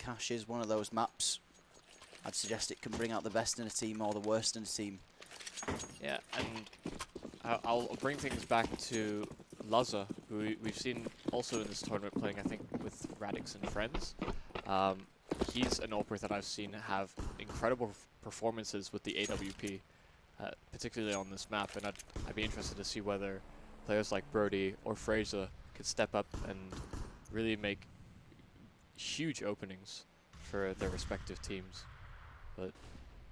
Cache is one of those maps. I'd suggest it can bring out the best in a team or the worst in a team. Yeah, and I'll bring things back to Laza, who we've seen also in this tournament playing, I think, with Radix and friends. He's an AWPer that I've seen have incredible performances with the AWP, particularly on this map, and I'd be interested to see whether players like Brody or Fraser could step up and really make huge openings for their respective teams. But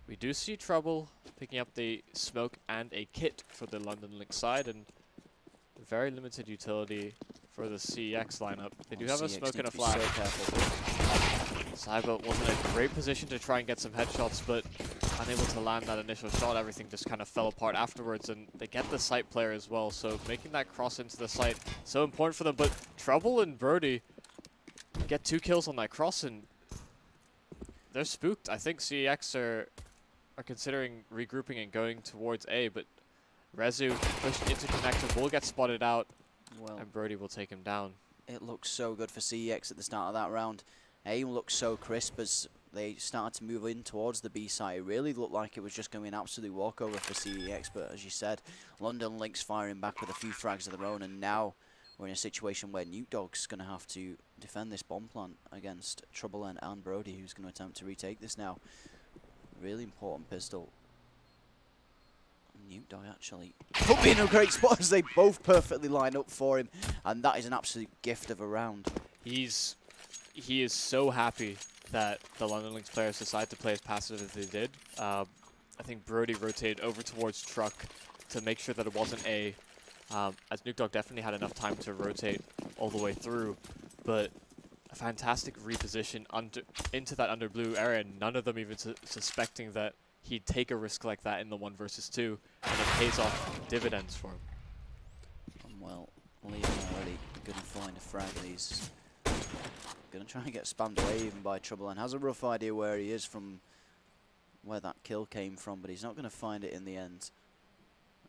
we do see Trouble picking up the smoke and a kit for the London Lynx side, and very limited utility for the CEX lineup. They do have a smoke and a flash. So careful. Cyber was in a great position to try and get some headshots, but unable to land that initial shot. Everything just kind of fell apart afterwards, and they get the site player as well, so making that cross into the site, so important for them. But Trouble and Brody get 2 kills on that cross, and they're spooked. I think CEX are considering regrouping and going towards A, but Rezu pushed into connector, will get spotted out, and Brody will take him down. It looks so good for CEX at the start of that round. Aim looked so crisp as they started to move in towards the B side. It really looked like it was just going to be an absolute walkover for CEX, but as you said, London Lynx firing back with a few frags of their own, and now we're in a situation where Nuke Dog's going to have to defend this bomb plant against Trouble and Brody, who's going to attempt to retake this now. Really important pistol. Nuke Dog actually put me in a great spot as they both perfectly line up for him, and that is an absolute gift of a round. He is so happy that the London Lynx players decided to play as passive as they did. I think Brody rotated over towards Truck to make sure that it wasn't A, as Nuke Dog definitely had enough time to rotate all the way through, but a fantastic reposition into that under blue area, and none of them even suspecting that he'd take a risk like that in the 1 versus 2, and it pays off dividends for him. Well, Liam already going to find a frag of these. Going to try and get spammed away even by Trouble, and has a rough idea where he is from where that kill came from, but he's not going to find it in the end.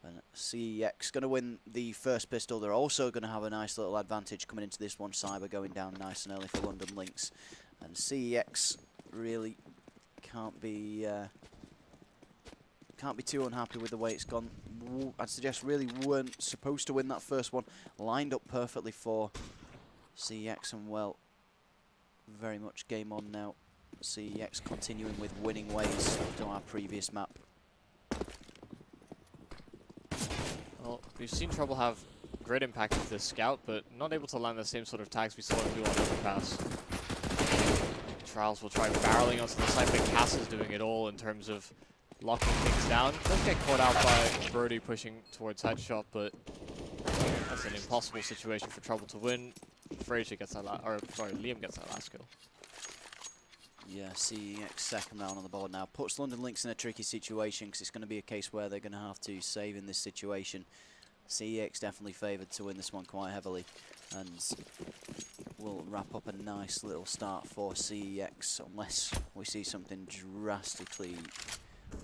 And CEX going to win the first pistol. They're also going to have a nice little advantage coming into this one. Cyber going down nice and early for London Lynx, and CEX really can't be too unhappy with the way it's gone. I'd suggest really weren't supposed to win that first one. Lined up perfectly for CEX, and well, very much game on now. CEX continuing with winning ways to our previous map. Well, we've seen Trouble have great impact with this scout, but not able to land the same sort of tags we saw him do on Overpass. Trials will try barreling onto the side, but Cass is doing it all in terms of locking things down. Does get caught out by Brody pushing towards headshot, but that's an impossible situation for Trouble to win. Frazier gets that Liam gets that last kill. Yeah, CEX second round on the board now. Puts London Lynx in a tricky situation because it's going to be a case where they're going to have to save in this situation. CEX definitely favoured to win this one quite heavily, and we'll wrap up a nice little start for CEX unless we see something drastically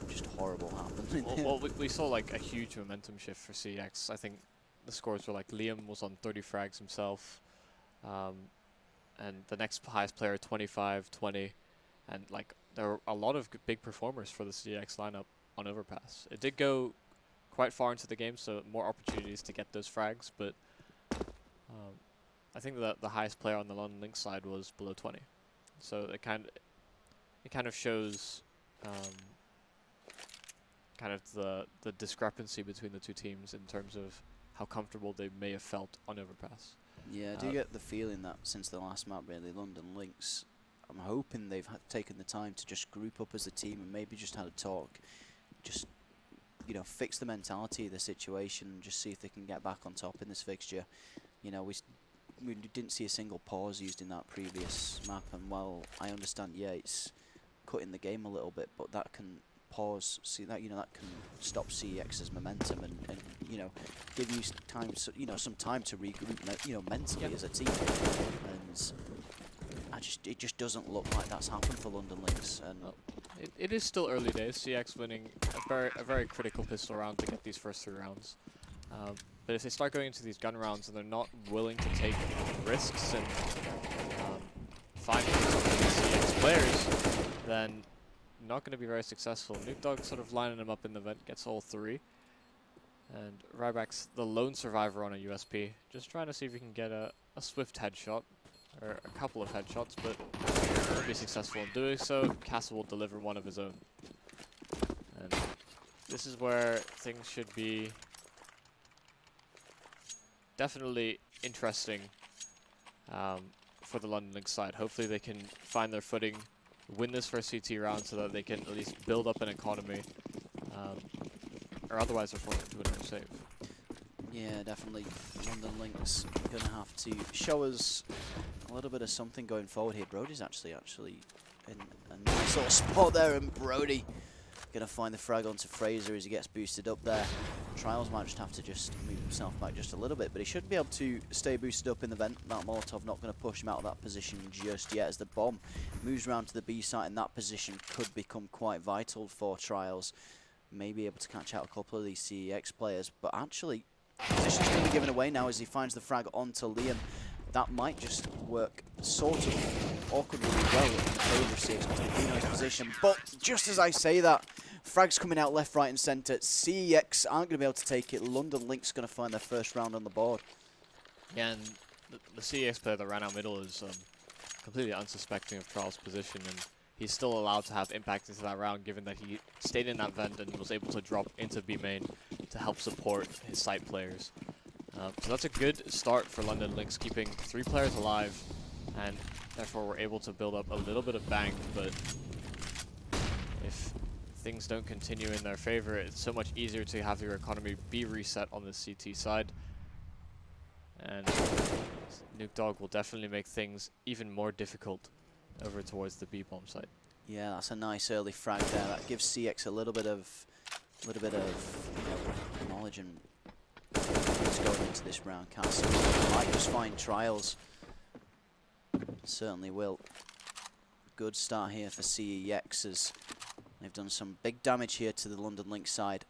just horrible happen. Well, we saw like a huge momentum shift for CEX. I think the scores were like Liam was on 30 frags himself, and the next highest player 25, 20. And like there were a lot of big performers for the CEX lineup on Overpass. It did go quite far into the game, so more opportunities to get those frags. But I think that the highest player on the London Lynx side was below 20. So it kind of shows kind of the discrepancy between the two teams in terms of how comfortable they may have felt on Overpass. Yeah, I do get the feeling that since the last map, really, London Lynx, I'm hoping they've taken the time to just group up as a team and maybe just had a talk, just, you know, fix the mentality of the situation and just see if they can get back on top in this fixture. You know, we didn't see a single pause used in that previous map, and well, I understand, yeah, it's cutting the game a little bit, but that can pause, see that, you know, that can stop CEX's momentum and you know, give you time, you know, some time to regroup, you know, mentally as a team. And it just doesn't look like that's happened for London Lynx. And it is still early days. CEX winning a very critical pistol round to get these first 3 rounds. But if they start going into these gun rounds and they're not willing to take risks and finding something that CEX players, then not going to be very successful. Nuke Dog sort of lining him up in the vent, gets all 3. And Ryback's the lone survivor on a USP, just trying to see if he can get a swift headshot, or a couple of headshots, but won't be successful in doing so. Castle will deliver one of his own. And this is where things should be definitely interesting for the London Lynx side. Hopefully they can find their footing, win this first CT round so that they can at least build up an economy, or otherwise they're forced into another save. Yeah, definitely. London Lynx gonna have to show us a little bit of something going forward here. Brody's actually in a nice little spot there, and Brody gonna find the frag onto Fraser as he gets boosted up there. Trials might just have to just move himself back just a little bit, but he should be able to stay boosted up in the vent. That Molotov not going to push him out of that position just yet, as the bomb moves around to the B site, and that position could become quite vital for Trials. Maybe able to catch out a couple of these CEX players, but actually, position's going to be given away now as he finds the frag onto Liam. That might just work sort of awkwardly well in favour of CeX onto Pino's position, but just as I say that, frags coming out left, right and centre. CeX aren't going to be able to take it. London Lynx going to find their first round on the board. Yeah, and the CEX player that ran out middle is completely unsuspecting of Trials' position, and he's still allowed to have impact into that round given that he stayed in that vent and was able to drop into B main to help support his site players. So that's a good start for London Lynx, keeping 3 players alive, and therefore we're able to build up a little bit of bank, but if things don't continue in their favor, it's so much easier to have your economy be reset on the CT side. And Nuke Dog will definitely make things even more difficult over towards the B bomb site. Yeah, that's a nice early frag there. That gives CeX a little bit of you know, knowledge and what's going into this round. Castle might just find Trials. Certainly will. Good start here for CEX as they've done some big damage here to the London Lynx side.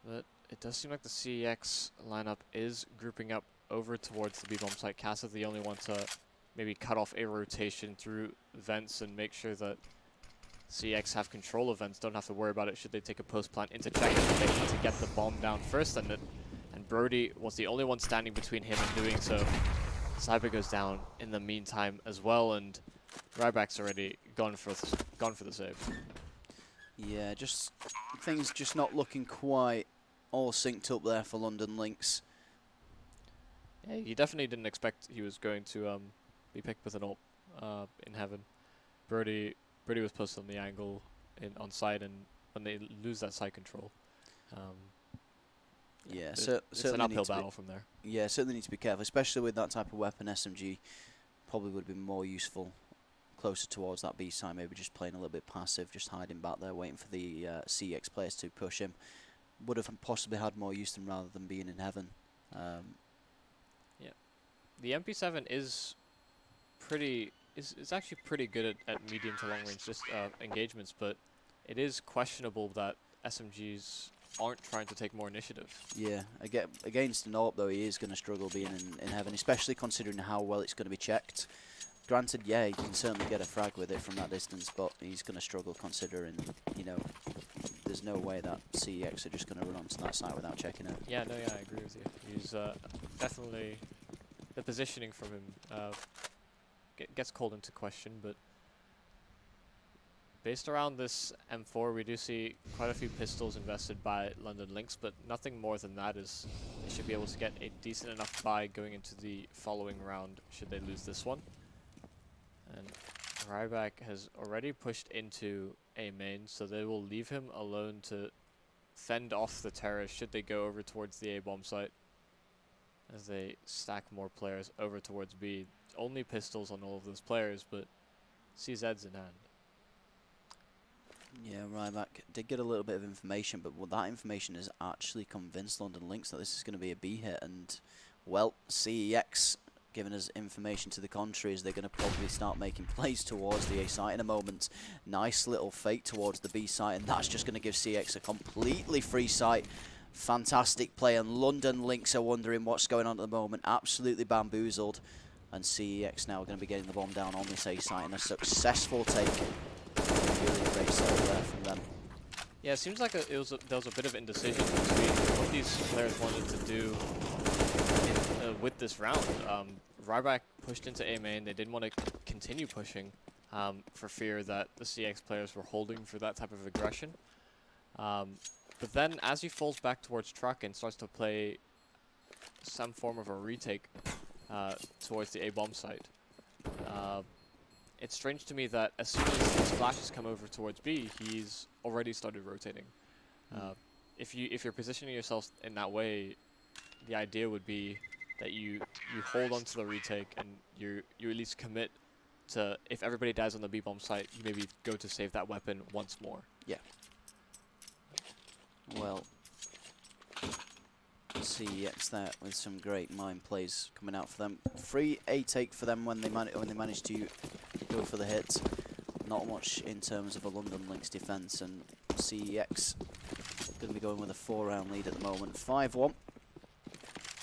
But it does seem like the CEX lineup is grouping up over towards the B-bomb site. Cass is the only one to maybe cut off a rotation through vents and make sure that CEX have control of vents, don't have to worry about it should they take a post plant into check. They need to get the bomb down first, and Brody was the only one standing between him and doing so. Cyber goes down in the meantime as well, and Ryback's already gone for the save. Yeah, just things just not looking quite all synced up there for London Lynx. Yeah, he definitely didn't expect he was going to be picked with an ult in heaven. Brody was posted on the angle on side, and when they lose that side control, yeah, it's an uphill battle from there. Yeah, certainly need to be careful, especially with that type of weapon. SMG probably would have been more useful closer towards that B side, maybe just playing a little bit passive, just hiding back there, waiting for the CEX players to push him. Would have possibly had more use than rather than being in heaven. Yeah, the MP7 is actually pretty good at medium to long range engagements, but it is questionable that SMGs aren't trying to take more initiative. Yeah, against an AWP though, he is going to struggle being in heaven, especially considering how well it's going to be checked. Granted, yeah, he can certainly get a frag with it from that distance, but he's going to struggle considering, you know, there's no way that CEX are just going to run onto that site without checking it. Yeah, no, yeah, I agree with you. He's definitely, the positioning from him gets called into question, but based around this M4, we do see quite a few pistols invested by London Lynx, but nothing more than that. Is they should be able to get a decent enough buy going into the following round should they lose this one. And Ryback has already pushed into A main, so they will leave him alone to fend off the terrorists should they go over towards the A bomb site, as they stack more players over towards B. Only pistols on all of those players, but CZ's in hand. Yeah, Ryback did get a little bit of information, but that information has actually convinced London Lynx that this is going to be a B hit, and, well, CEX giving us information to the contrary, is they're going to probably start making plays towards the A site in a moment. Nice little fake towards the B site, and that's just going to give CEX a completely free site. Fantastic play, and London Lynx are wondering what's going on at the moment. Absolutely bamboozled. and CEX now are going to be getting the bomb down on this A site, and a successful take. Really great start there from them. Yeah, it seems like there was a bit of indecision between what these players wanted to do with this round. Ryback pushed into A main. They didn't want to continue pushing for fear that the CX players were holding for that type of aggression. But then as he falls back towards truck and starts to play some form of a retake towards the A bomb site, it's strange to me that as soon as his flashes come over towards B, he's already started rotating. If you're positioning yourself in that way, the idea would be that you hold on to the retake and you at least commit to, if everybody dies on the B bomb site, you maybe go to save that weapon once more. Yeah. Well, CEX there with some great mind plays coming out for them. Free A take for them when they manage to go for the hit. Not much in terms of a London Lynx defense, and CEX going to be going with a 4-round lead at the moment, 5-1.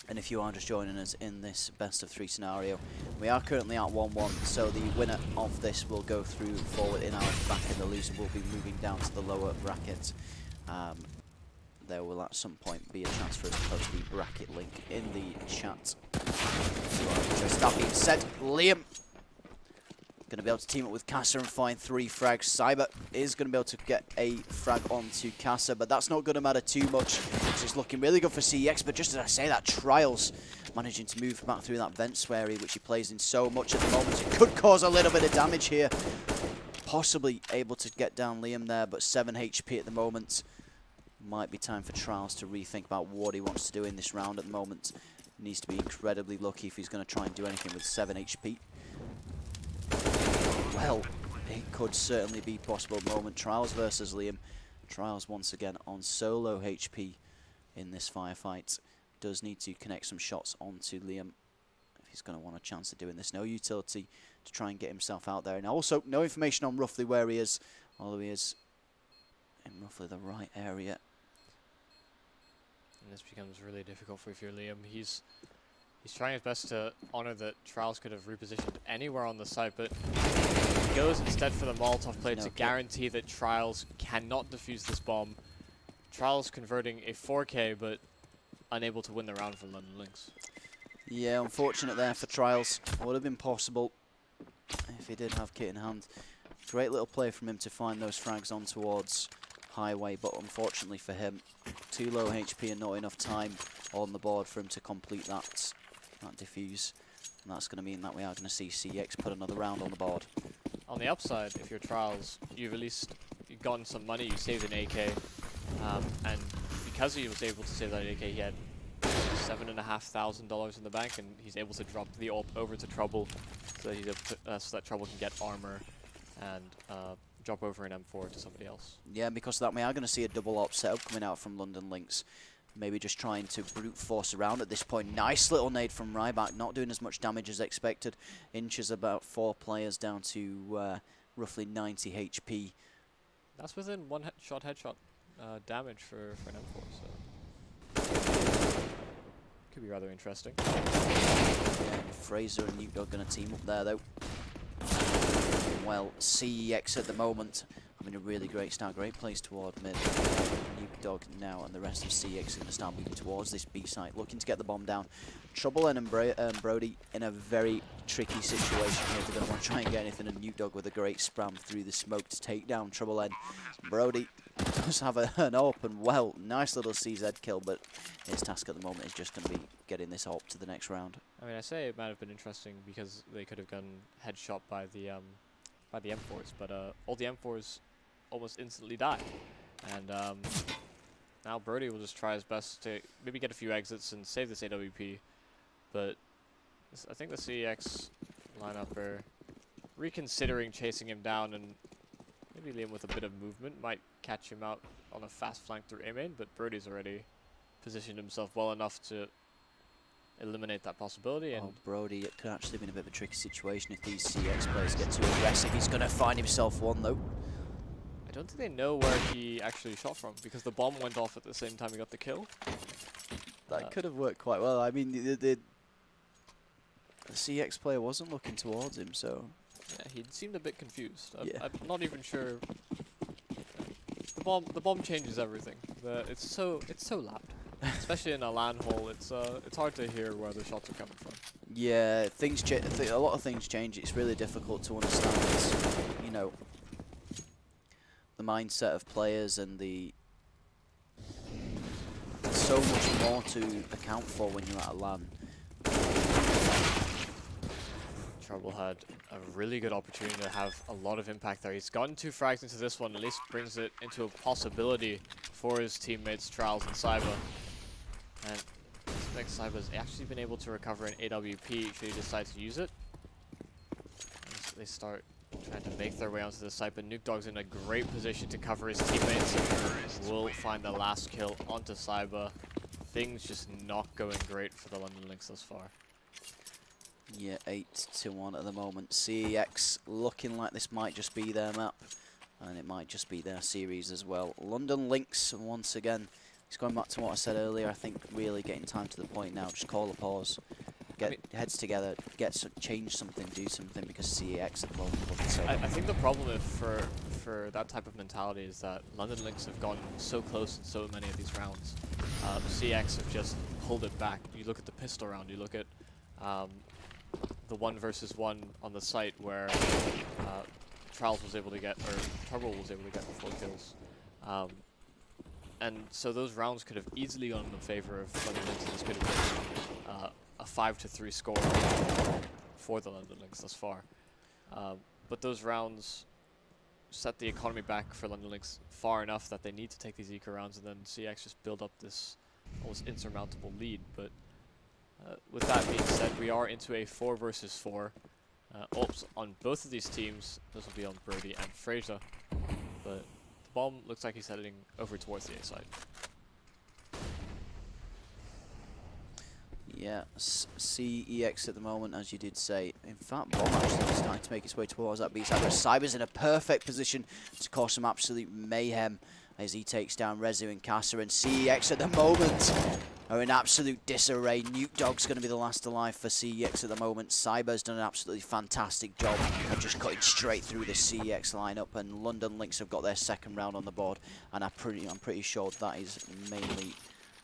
And if you are just joining us in this best of 3 scenario, we are currently at 1-1, so the winner of this will go through forward in our bracket. The loser will be moving down to the lower bracket. There will at some point be a chance for us to post the bracket link in the chat. That being said, Liam going to be able to team up with Casa and find 3 frags. Cyber is going to be able to get a frag onto Casa, but that's not going to matter too much. It's looking really good for CEX, but just as I say that, Trials managing to move back through that vent sweary, which he plays in so much at the moment. It could cause a little bit of damage here. Possibly able to get down Liam there, but 7 HP at the moment. Might be time for Trials to rethink about what he wants to do in this round at the moment. He needs to be incredibly lucky if he's going to try and do anything with 7 HP. Well, it could certainly be possible at the moment. Trials versus Liam. Trials once again on solo HP in this firefight. Does need to connect some shots onto Liam if he's going to want a chance of doing this. No utility to try and get himself out there. And also, no information on roughly where he is, although he is in roughly the right area. And this becomes really difficult for Liam. He's trying his best to honor that Trials could have repositioned anywhere on the site, but he goes instead for the Molotov play to guarantee that Trials cannot defuse this bomb. Trials converting a 4K, but unable to win the round for London Lynx. Yeah, unfortunate there for Trials. Would have been possible if he did have kit in hand. Great little play from him to find those frags on towards Highway, but unfortunately for him, too low HP and not enough time on the board for him to complete that defuse. And that's going to mean that we are going to see CX put another round on the board. On the upside, if you're Trials, you've gotten some money, you saved an AK, and because he was able to save that AK, he had $7,500 in the bank, and he's able to drop the AWP over to Trouble, so that, so that Trouble can get armor and drop over an M4 to somebody else. Yeah, because of that, we are going to see a double AWP setup coming out from London Lynx. Maybe just trying to brute force around at this point. Nice little nade from Ryback, not doing as much damage as expected. Inches about 4 players down to roughly 90 HP. That's within one headshot damage for an M4, so could be rather interesting. Yeah, Fraser and Nuke Dog going to team up there though. Well, CEX at the moment having a really great start, great place toward mid. Nuke Dog now and the rest of CEX are going to start moving towards this B site, looking to get the bomb down. Trouble and Brody in a very tricky situation here. They're going to want to try and get anything, and Nuke Dog with a great spram through the smoke to take down Trouble N. Brody does have an open, well, nice little CZ kill, but his task at the moment is just going to be getting this AWP to the next round. I mean, I say it might have been interesting because they could have gotten headshot by the M4s, but all the M4s almost instantly die. And now Brody will just try his best to maybe get a few exits and save this AWP, but I think the CEX lineup are reconsidering chasing him down, and maybe Liam with a bit of movement might catch him out on a fast flank through A main, but Brody's already positioned himself well enough to eliminate that possibility. And Brody, it could actually have been a bit of a tricky situation if these CX players get too aggressive. He's going to find himself one though. I don't think they know where he actually shot from, because the bomb went off at the same time he got the kill. That could have worked quite well. I mean, The CX player wasn't looking towards him, so Yeah, he seemed a bit confused. Yeah. I'm not even sure. The bomb changes everything. It's so loud, especially in a LAN hole. It's hard to hear where the shots are coming from. yeah, things a lot of things change. It's really difficult to understand. It's, you know, the mindset of players and there's so much more to account for when you're at a LAN. Trouble had a really good opportunity to have a lot of impact there. He's gotten 2 frags into this one, at least brings it into a possibility for his teammates, Trials and Cyber. And this next Cyber's actually been able to recover an AWP should he decide to use it. As they start trying to make their way onto the site, but Nuke Dog's in a great position to cover his teammates and will find the last kill onto Cyber. Things just not going great for the London Lynx thus far. Yeah, 8-1 at the moment. CEX looking like this might just be their map, and it might just be their series as well. London Lynx, once again, it's going back to what I said earlier. I think really getting time to the point now. Just call a pause, get heads together, change something, do something, because CEX at the moment looking so I think the problem for that type of mentality is that London Lynx have gone so close in so many of these rounds. CX have just pulled it back. You look at the pistol round, you look at the 1 versus 1 on the site where Trials was able to get, or Trouble was able to get the 4 kills. And so those rounds could have easily gone in the favor of London Lynx. This could have been a 5-3 score for the London Lynx thus far. But those rounds set the economy back for London Lynx far enough that they need to take these eco rounds, and then CX just build up this almost insurmountable lead. But with that being said, we are into a 4 versus 4. Ops on both of these teams. This will be on Brody and Fraser. But the bomb looks like he's heading over towards the A side. Yeah, CEX at the moment, as you did say. In fact, Bomb actually starting to make its way towards that B side, but Cyber's in a perfect position to cause some absolute mayhem as he takes down Rezu and Casa, and CEX at the moment are in absolute disarray. Nuke Dog's going to be the last alive for CEX at the moment. Cyber's done an absolutely fantastic job of just cutting straight through the CEX lineup, and London Lynx have got their second round on the board, and I'm pretty sure that is mainly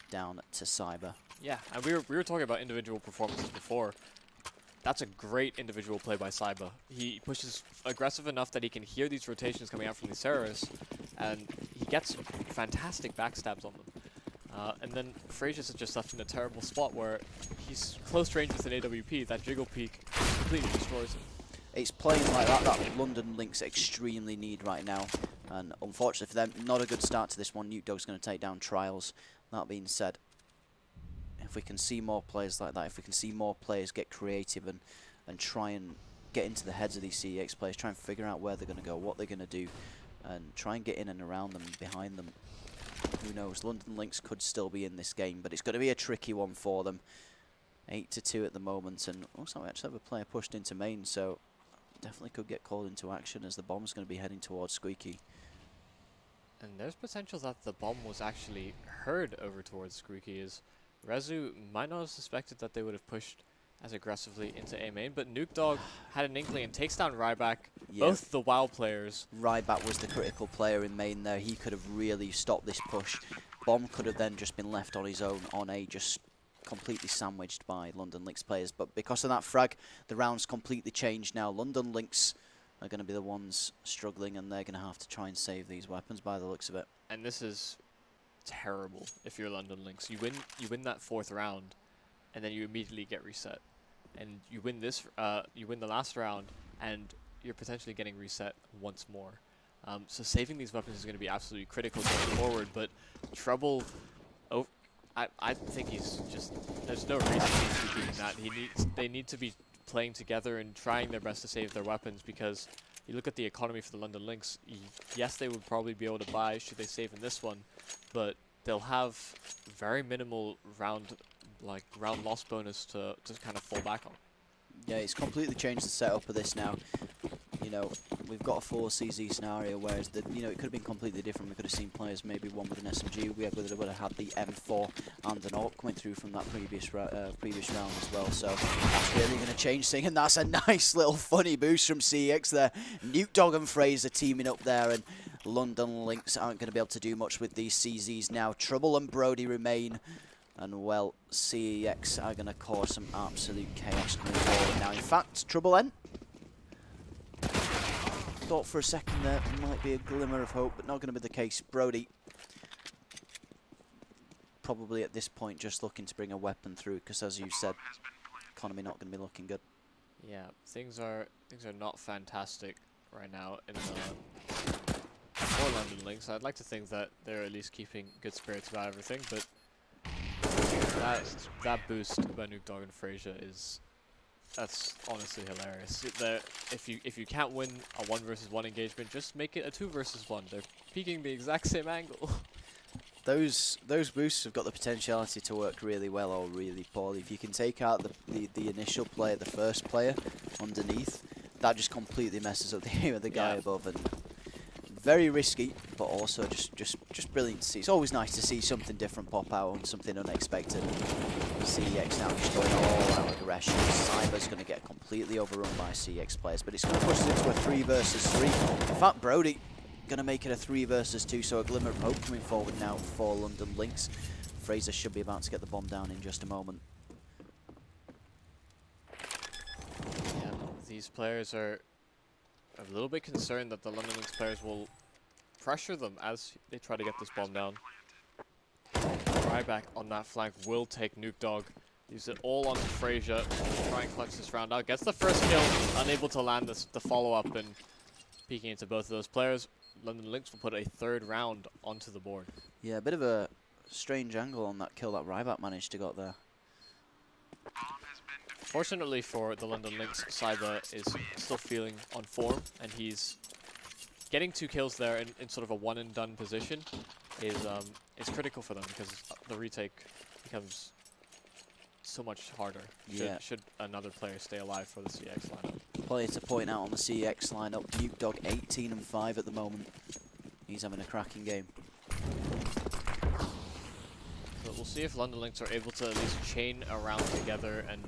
down to Cyber. Yeah, and we were talking about individual performances before. That's a great individual play by Cyber. He pushes aggressive enough that he can hear these rotations coming out from these terrorists, and he gets fantastic backstabs on them. And then Frazius is just left in a terrible spot where he's close range with an AWP. That jiggle peak completely destroys him. It's playing like that London Lynx extremely need right now, and unfortunately for them, not a good start to this one. Nuke Dog's going to take down Trials. That being said, if we can see more players like that, if we can see more players get creative and try and get into the heads of these CEX players, try and figure out where they're going to go, what they're going to do, and try and get in and around them, behind them, who knows? London Lynx could still be in this game, but it's going to be a tricky one for them. 8-2 at the moment, and also we actually have a player pushed into main, so definitely could get called into action as the bomb's going to be heading towards Squeaky. And there's potential that the bomb was actually heard over towards Squeaky, as Rezu might not have suspected that they would have pushed as aggressively into A main, but Nuke Dog had an inkling and takes down Ryback, both the WoW players. Ryback was the critical player in main there. He could have really stopped this push. Bomb could have then just been left on his own on A, just completely sandwiched by London Lynx players. But because of that frag, the round's completely changed now. London Lynx are going to be the ones struggling, and they're going to have to try and save these weapons by the looks of it. And this is terrible if you're London Lynx. You win that 4th round, and then you immediately get reset. And you win this, you win the last round, and you're potentially getting reset once more. So saving these weapons is going to be absolutely critical going forward. But Trouble, I think he's just, there's no reason he needs to be doing that. They need to be playing together and trying their best to save their weapons, because you look at the economy for the London Lynx, yes, they would probably be able to buy should they save in this one, but they'll have very minimal round loss bonus to kind of fall back on. Yeah, it's completely changed the setup of this now. You know, we've got a 4CZ scenario, whereas it could have been completely different. We could have seen players, maybe one with an SMG. We would have had the M4 and an AWP coming through from that previous round as well. So that's really going to change things, and that's a nice little funny boost from CeX there. Nuke Dog and Fraser teaming up there, and London Lynx aren't going to be able to do much with these CZs now. Trouble and Brody remain. And, well, CeX are going to cause some absolute chaos going forward now. In fact, Trouble N. Thought for a second there might be a glimmer of hope, but not going to be the case. Brody probably at this point just looking to bring a weapon through, because as you said, economy not going to be looking good. Yeah, things are not fantastic right now in for London Lynx. I'd like to think that they're at least keeping good spirits about everything, but that boost by Nuke Dog and Fraser that's honestly hilarious. If you can't win a 1 versus 1 engagement, just make it a 2 versus 1. They're peeking the exact same angle. Those boosts have got the potentiality to work really well or really poorly. If you can take out the initial player, the first player underneath, that just completely messes up the aim of the guy above. And very risky, but also just brilliant to see. It's always nice to see something different pop out and something unexpected. CeX now just going all out aggression. Cyber's going to get completely overrun by CeX players, but it's going to push us into a 3 versus 3. In fact, Brody going to make it a 3 versus 2, so a glimmer of hope coming forward now for London Lynx. Fraser should be about to get the bomb down in just a moment. Yeah, these players are a little bit concerned that the London Lynx players will pressure them as they try to get this bomb down. Ryback on that flank will take Nuke Dog. Use it all onto Fraser. Try and clutch this round out. Gets the first kill, unable to land the follow-up, and peeking into both of those players. London Lynx will put a 3rd round onto the board. Yeah, a bit of a strange angle on that kill that Ryback managed to got there. Fortunately for the London Lynx, Cyber is still feeling on form, and he's getting 2 kills there in sort of a one-and-done position is critical for them, because the retake becomes so much harder should another player stay alive for the CeX lineup. Player to point out on the CeX lineup, Nuke Dog 18 and 5 at the moment. He's having a cracking game. So we'll see if London Lynx are able to at least chain around together, and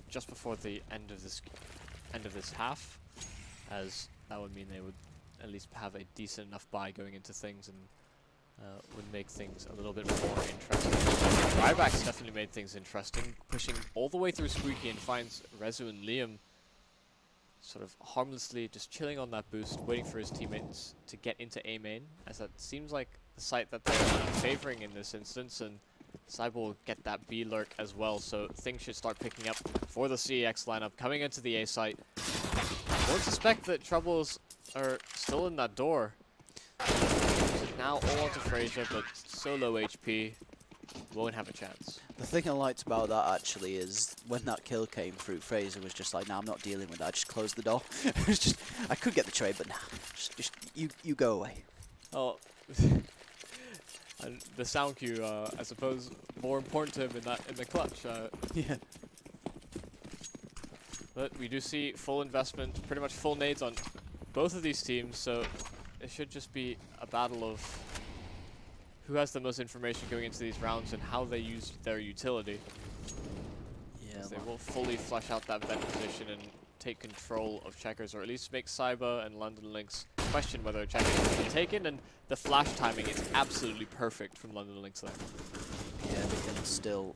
just before the end of this half, as that would mean they would at least have a decent enough buy going into things, and would make things a little bit more interesting. Ryback's definitely made things interesting, pushing all the way through Squeaky and finds Rezu and Liam sort of harmlessly just chilling on that boost, waiting for his teammates to get into A main, as that seems like the site that they're favoring in this instance, and Cyber will get that B lurk as well, so things should start picking up for the CeX lineup coming into the A site. I won't suspect that troubles are still in that door. Now all onto Fraser, but so low HP, won't have a chance. The thing I liked about that actually is when that kill came through, Fraser was just like, nah, I'm not dealing with that, just close the door. It was just, I could get the trade, but nah, just you go away. Oh, and the sound cue, I suppose, more important to him in the clutch. Yeah. But we do see full investment, pretty much full nades on both of these teams, so it should just be a battle of who has the most information going into these rounds and how they use their utility. Yeah, they will fully flush out that vent position and take control of checkers, or at least make Cyber and London Lynx question whether checkers will be taken, and the flash timing is absolutely perfect from London Lynx there. Yeah, everything's still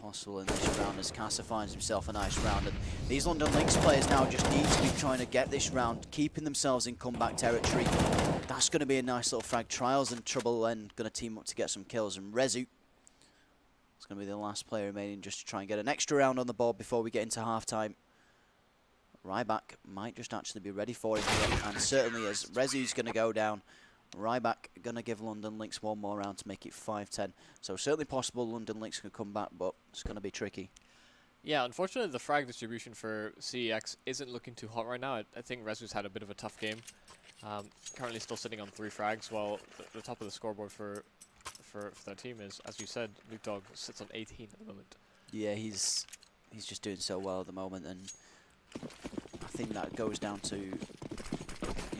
possible in this round as Casa finds himself a nice round, and these London Lynx players now just need to be trying to get this round, keeping themselves in comeback territory. That's going to be a nice little frag. Trials and Trouble and going to team up to get some kills, and Rezu is going to be the last player remaining just to try and get an extra round on the board before we get into half-time. Ryback might just actually be ready for it here, and certainly as Rezu's going to go down, Ryback going to give London Lynx one more round to make it 5-10. So certainly possible London Lynx can come back, but it's going to be tricky. Yeah, unfortunately the frag distribution for CeX isn't looking too hot right now. I think Rezu's had a bit of a tough game. Currently still sitting on 3 frags, while the top of the scoreboard for their team is, as you said, Nuke Dog sits on 18 at the moment. Yeah, he's just doing so well at the moment, and I think that goes down to,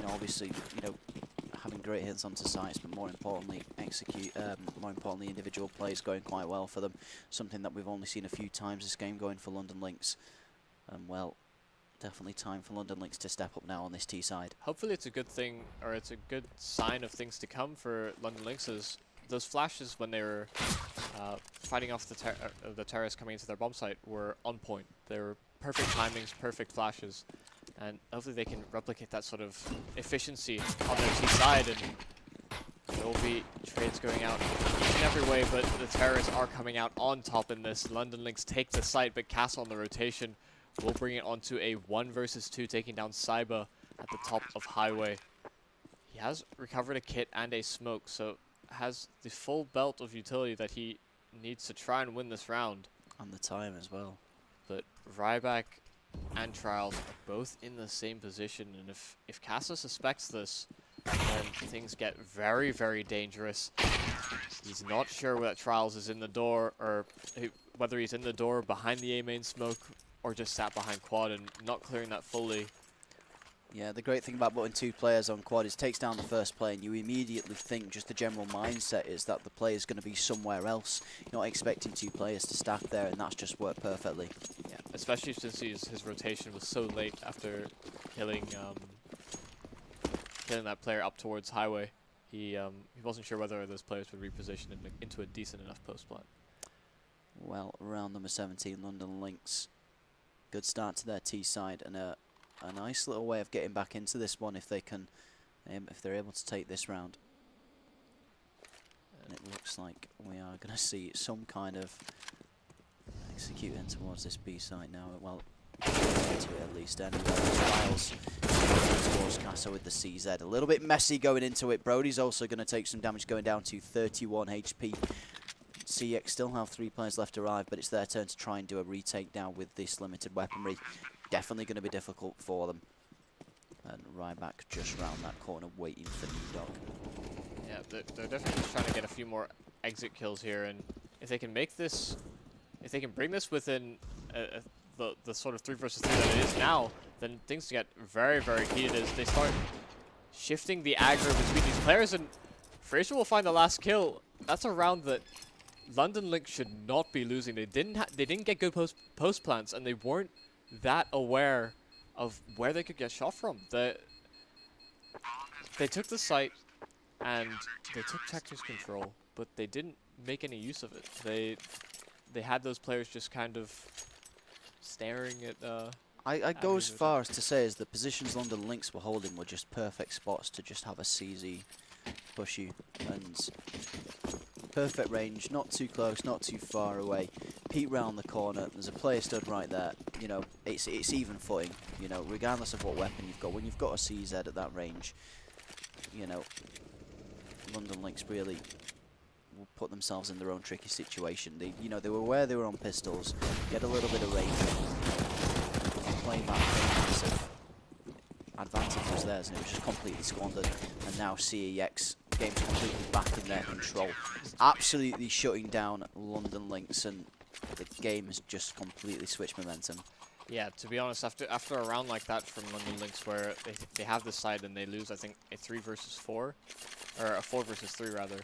obviously, having great hits onto sites, but more importantly, individual plays going quite well for them. Something that we've only seen a few times this game going for London Lynx. Well, definitely time for London Lynx to step up now on this T side. Hopefully it's a good thing, or it's a good sign of things to come for London Lynx's. Those flashes when they were fighting off the terrorists coming into their bomb site were on point. They were perfect timings, perfect flashes, and hopefully they can replicate that sort of efficiency on their T side, and there will be trades going out each and every way, but the terrorists are coming out on top in this. London Lynx take the site, but Castle on the rotation will bring it onto a 1 versus 2, taking down Cyber at the top of Highway. He has recovered a kit and a smoke, so has the full belt of utility that he needs to try and win this round. And the time as well. But Ryback and Trials are both in the same position, and if Casa suspects this, then things get very, very dangerous. He's not sure whether Trials is in the door, or whether he's in the door behind the A main smoke, or just sat behind quad and not clearing that fully. Yeah, the great thing about putting 2 players on quad is takes down the first play, and you immediately think, just the general mindset is that the play is going to be somewhere else. You're not expecting 2 players to stack there, and that's just worked perfectly. Yeah, especially since his rotation was so late after killing that player up towards Highway. He wasn't sure whether those players would reposition into a decent enough post plant. Well, round number 17, London Lynx. Good start to their T side, and a nice little way of getting back into this one if they can, if they're able to take this round. And it looks like we are going to see some kind of executing towards this B site now. Well, to it at least anyway. Trials towards Casa with the CZ. A little bit messy going into it. Brody's also going to take some damage, going down to 31 HP. CeX still have 3 players left to arrive, but it's their turn to try and do a retake now with this limited weaponry. Definitely going to be difficult for them. And Ryback just round that corner waiting for New Dog. Yeah, they're definitely just trying to get a few more exit kills here, and if they can make this, if they can bring this within the sort of 3 versus 3 that it is now, then things get very, very heated as they start shifting the aggro between these players, and Fraser will find the last kill. That's a round that London Lynx should not be losing. They didn't get good post plants, and they weren't that aware of where they could get shot from. They took the site and they took Texas control, but they didn't make any use of it. They had those players just kind of staring at. I go as far as to say as the positions London Lynx were holding were just perfect spots to just have a CZ push you, and perfect range, not too close, not too far away. Peek round the corner, there's a player stood right there. It's even footing, regardless of what weapon you've got. When you've got a CZ at that range, London Lynx really will put themselves in their own tricky situation. They were aware they were on pistols, get a little bit of range, playing that massive advantage was theirs, and it was just completely squandered. And now CeX, game's completely back in their control, absolutely shutting down London Lynx, and the game has just completely switched momentum. Yeah, to be honest, after a round like that from London Lynx, where they have this side and they lose, I think, a 3 versus 4, or a 4 versus 3 rather,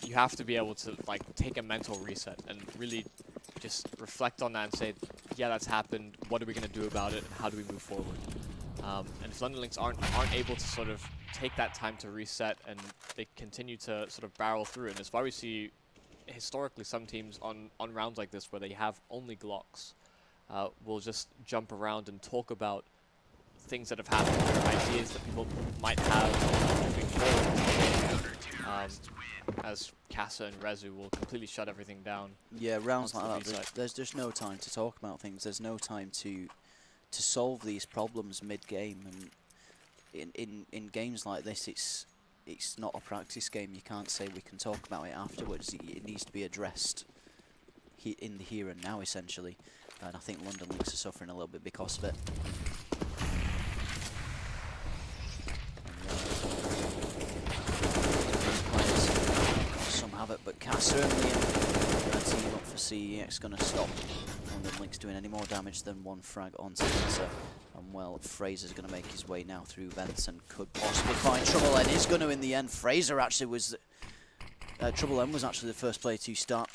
you have to be able to take a mental reset and really just reflect on that and say, yeah, that's happened. What are we going to do about it, and how do we move forward? And if London Lynx aren't able to sort of take that time to reset, and they continue to sort of barrel through it, and that's why we see historically some teams on rounds like this where they have only Glocks will just jump around and talk about things that have happened, or ideas that people might have moving forward. As Casa and Rezu will completely shut everything down. Yeah, rounds like that, there's just no time to talk about things. There's no time to solve these problems mid-game, and in games like this, it's not a practice game. You can't say we can talk about it afterwards. It needs to be addressed in the here and now, essentially. And I think London Lynx are suffering a little bit because of it. Some have it, but Casa and Liam going to team up for CeX, going to stop London Lynx doing any more damage than one frag onto Lisa. And well, Fraser's going to make his way now through vents and could possibly find Trouble N. Is going to in the end. Fraser actually was... Trouble N was actually the first player to start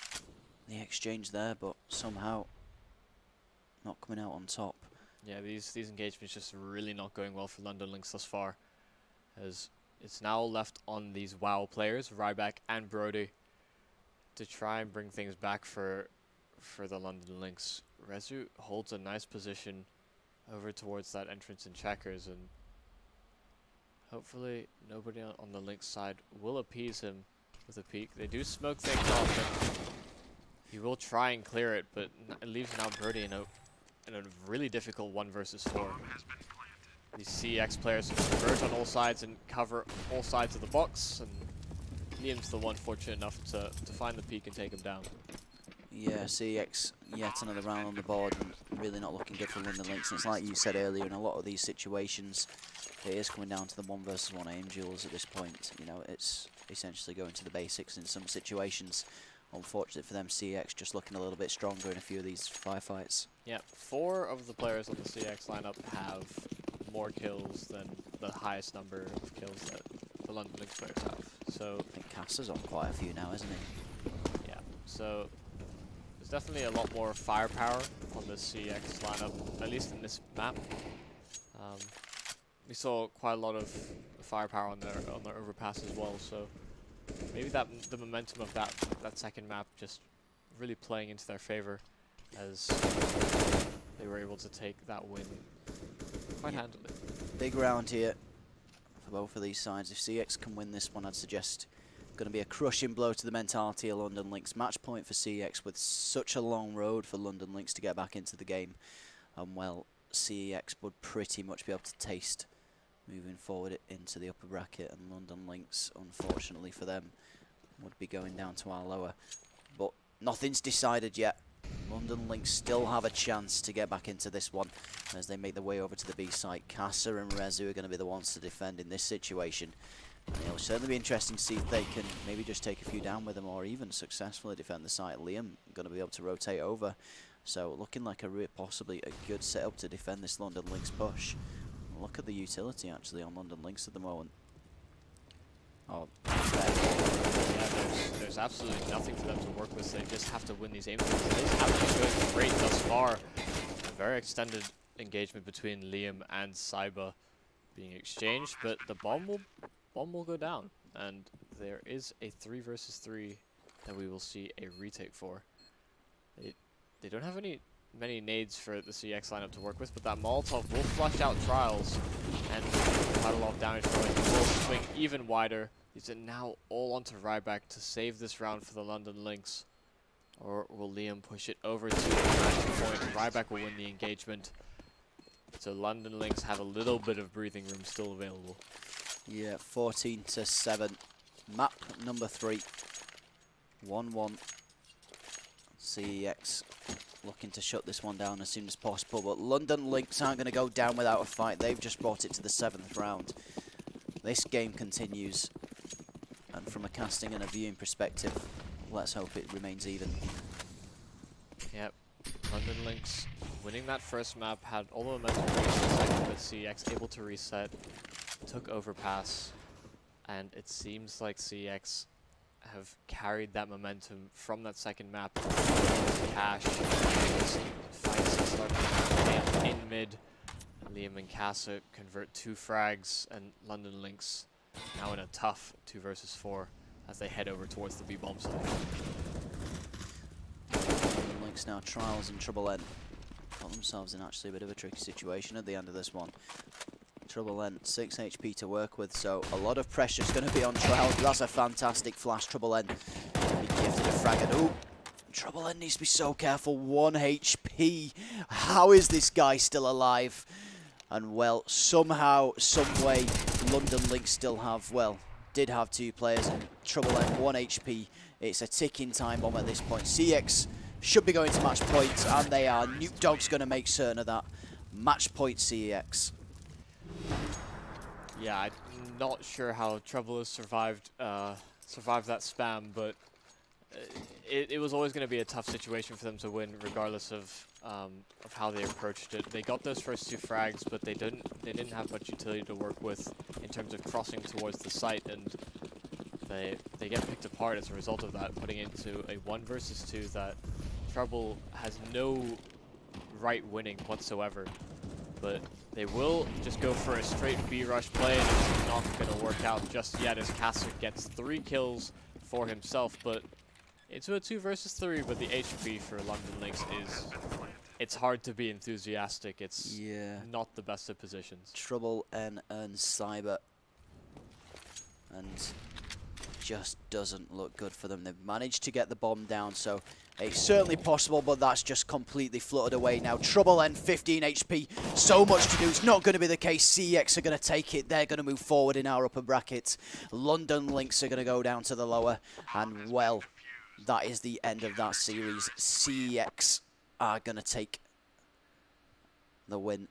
the exchange there, but somehow not coming out on top. Yeah, these engagements just really not going well for London Lynx thus far, as it's now left on these WoW players, Ryback and Brody, to try and bring things back for the London Lynx. Rezu holds a nice position over towards that entrance in checkers, and hopefully nobody on the Lynx side will appease him with a peek. They do smoke things off, and he will try and clear it, but it leaves now Brody in a really difficult 1 versus 4. These CeX players converge on all sides and cover all sides of the box, and Liam's the one fortunate enough to find the peak and take him down. Yeah, CeX yet another round on the board, and really not looking good for London Lynx. And it's like you said earlier, in a lot of these situations, it is coming down to the 1 versus 1 aim duels at this point. You know, it's essentially going to the basics in some situations. Unfortunate for them, CeX just looking a little bit stronger in a few of these firefights. Yeah, 4 of the players on the CeX lineup have more kills than the highest number of kills that the London Lynx players have. So I think Cassa's on quite a few now, isn't he? yeah, so there's definitely a lot more firepower on the CeX lineup, at least in this map. We saw quite a lot of firepower on their overpass as well, so maybe the momentum of that second map just really playing into their favor, as they were able to take that win quite handily. Big round here for both of these sides. If CeX can win this one, I'd suggest going to be a crushing blow to the mentality of London Lynx. Match point for CeX with such a long road for London Lynx to get back into the game. And well, CeX would pretty much be able to taste moving forward into the upper bracket, and London Lynx, unfortunately for them, would be going down to our lower. But nothing's decided yet. London Lynx still have a chance to get back into this one as they make their way over to the B site. Casa and Rezu are going to be the ones to defend in this situation. And it'll certainly be interesting to see if they can maybe just take a few down with them, or even successfully defend the site. Liam going to be able to rotate over. So looking like possibly a good setup to defend this London Lynx push. Look at the utility actually on London Lynx at the moment. Oh, yeah, there's absolutely nothing for them to work with. They just have to win these aim duels. It is actually going great thus far. A very extended engagement between Liam and Saiba being exchanged, but the bomb will go down, and there is a 3 versus 3 that we will see a retake for. They don't have many nades for the CeX lineup to work with, but that Molotov will flush out Trials and quite a lot of damage for it. He will swing even wider. These are now all onto Ryback to save this round for the London Lynx. Or will Liam push it over to the match point? Ryback will win the engagement. So London Lynx have a little bit of breathing room still available. Yeah, 14-7. Map number 3. 1-1. CeX looking to shut this one down as soon as possible, but London Lynx aren't going to go down without a fight. They've just brought it to the 7th round. This game continues, and from a casting and a viewing perspective, let's hope it remains even. Yep, London Lynx winning that first map, had all the momentum reached the second, but CeX able to reset, took overpass, and it seems like CeX have carried that momentum from that second map. Cash, fights start in mid. Liam and Casa convert 2 frags, and London Lynx now in a tough 2 versus 4 as they head over towards the B-bomb site. London Lynx now Trials and Trouble N. Got themselves in actually a bit of a tricky situation at the end of this one. Trouble N, 6 HP to work with, so a lot of pressure is going to be on Trials. That's a fantastic flash. Trouble N be gifted a frag, and ooh, Trouble N needs to be so careful. 1 HP. How is this guy still alive? And well, somehow, some way, London Lynx still have, well, did have 2 players, and Trouble N 1 HP. It's a ticking time bomb at this point. CeX should be going to match point, and they are. Nuke Dog's going to make certain of that. Match point CeX. Yeah, I'm not sure how Trouble has survived that spam, but it was always going to be a tough situation for them to win, regardless of how they approached it. They got those first 2 frags, but they didn't have much utility to work with in terms of crossing towards the site, and they get picked apart as a result of that, putting it into a 1 versus 2 that Trouble has no right winning whatsoever. But they will just go for a straight B rush play, and it's not going to work out just yet as Castle gets 3 kills for himself, but into a 2 versus 3 with the HP for London Lynx it's hard to be enthusiastic. It's not the best of positions. Trouble and Cyber, and just doesn't look good for them. They've managed to get the bomb down, so it's certainly possible, but that's just completely fluttered away now. Trouble and 15 HP, so much to do. It's not going to be the case. CeX are going to take it. They're going to move forward in our upper bracket. London Lynx are going to go down to the lower, and well, that is the end of that series. CeX are going to take the win